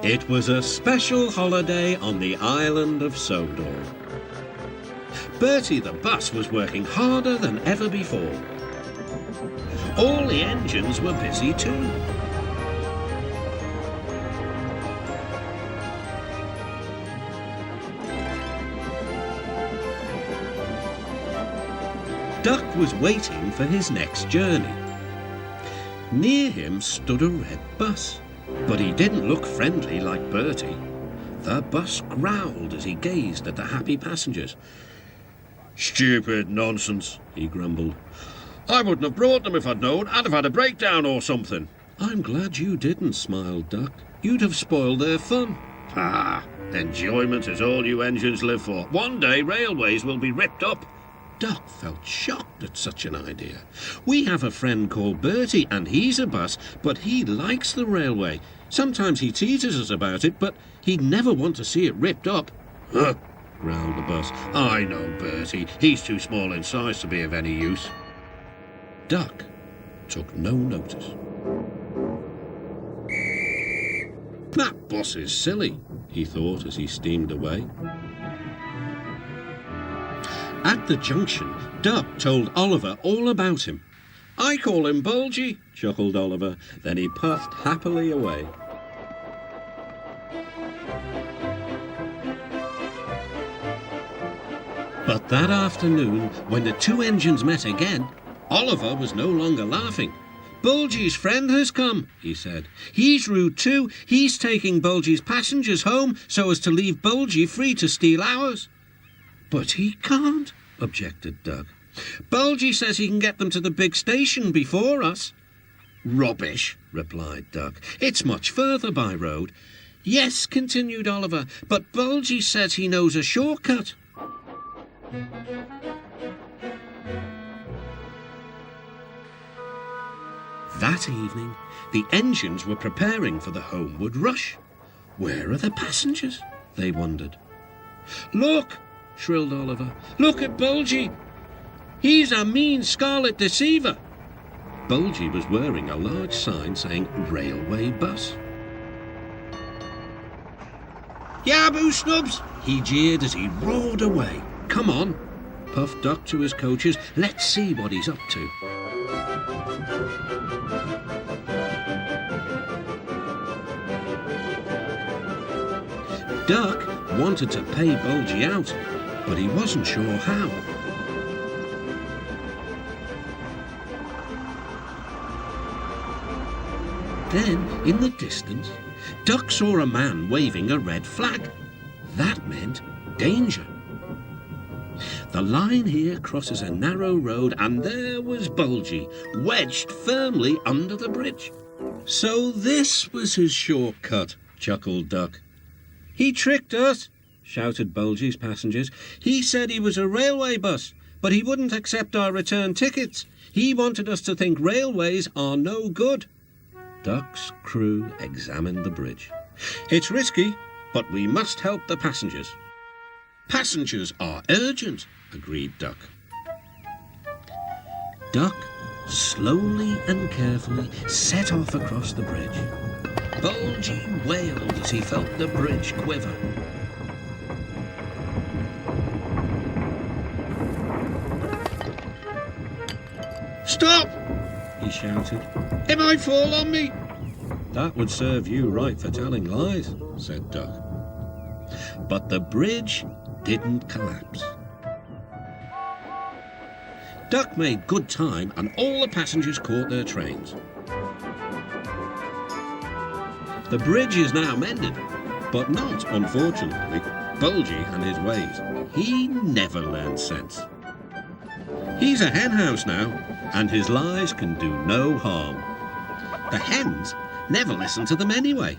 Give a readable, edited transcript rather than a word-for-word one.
It was a special holiday on the island of Sodor. Bertie the bus was working harder than ever before. All the engines were busy too. Duck was waiting for his next journey. Near him stood a red bus, but he didn't look friendly like Bertie. The bus growled as he gazed at the happy passengers. "Stupid nonsense," he grumbled. "I wouldn't have brought them if I'd known. I'd have had a breakdown or something." "I'm glad you didn't," smiled Duck. "You'd have spoiled their fun." Ah, enjoyment is all you engines live for. One day railways will be ripped up. Duck felt shocked at such an idea. "We have a friend called Bertie, and he's a bus, but he likes the railway. Sometimes he teases us about it, but he'd never want to see it ripped up." "Huh," growled the bus. "I know Bertie. He's too small in size to be of any use." Duck took no notice. "That bus is silly," he thought as he steamed away. At the junction, Duck told Oliver all about him. "I call him Bulgy," chuckled Oliver. Then he puffed happily away. But that afternoon, when the two engines met again, Oliver was no longer laughing. "Bulgy's friend has come," he said. "He's rude too. He's taking Bulgy's passengers home so as to leave Bulgy free to steal ours." "But he can't," objected Doug. "Bulgy says he can get them to the big station before us." "Rubbish," replied Doug. "It's much further by road." "Yes," continued Oliver, "but Bulgy says he knows a shortcut." That evening, the engines were preparing for the homeward rush. "Where are the passengers?" they wondered. "Look!" shrilled Oliver. "Look at Bulgy! He's a mean scarlet deceiver!" Bulgy was wearing a large sign saying Railway Bus. "Yaboo, Snubs!" he jeered as he roared away. "Come on!" puffed Duck to his coaches. "Let's see what he's up to." Duck wanted to pay Bulgy out, but he wasn't sure how. Then, in the distance, Duck saw a man waving a red flag. That meant danger. The line here crosses a narrow road, and there was Bulgy, wedged firmly under the bridge. "So this was his shortcut," chuckled Duck. "He tricked us," shouted Bulgy's passengers. "He said he was a railway bus, but he wouldn't accept our return tickets. He wanted us to think railways are no good." Duck's crew examined the bridge. "It's risky, but we must help the passengers." "Passengers are urgent," agreed Duck. Duck slowly and carefully set off across the bridge. Bulgy wailed as he felt the bridge quiver. "Stop!" he shouted. "It might fall on me." "That would serve you right for telling lies," said Duck. But the bridge didn't collapse. Duck made good time, and all the passengers caught their trains. The bridge is now mended, but not, unfortunately, Bulgy and his ways. He never learned sense. He's a hen house now, and his lies can do no harm. The hens never listen to them anyway.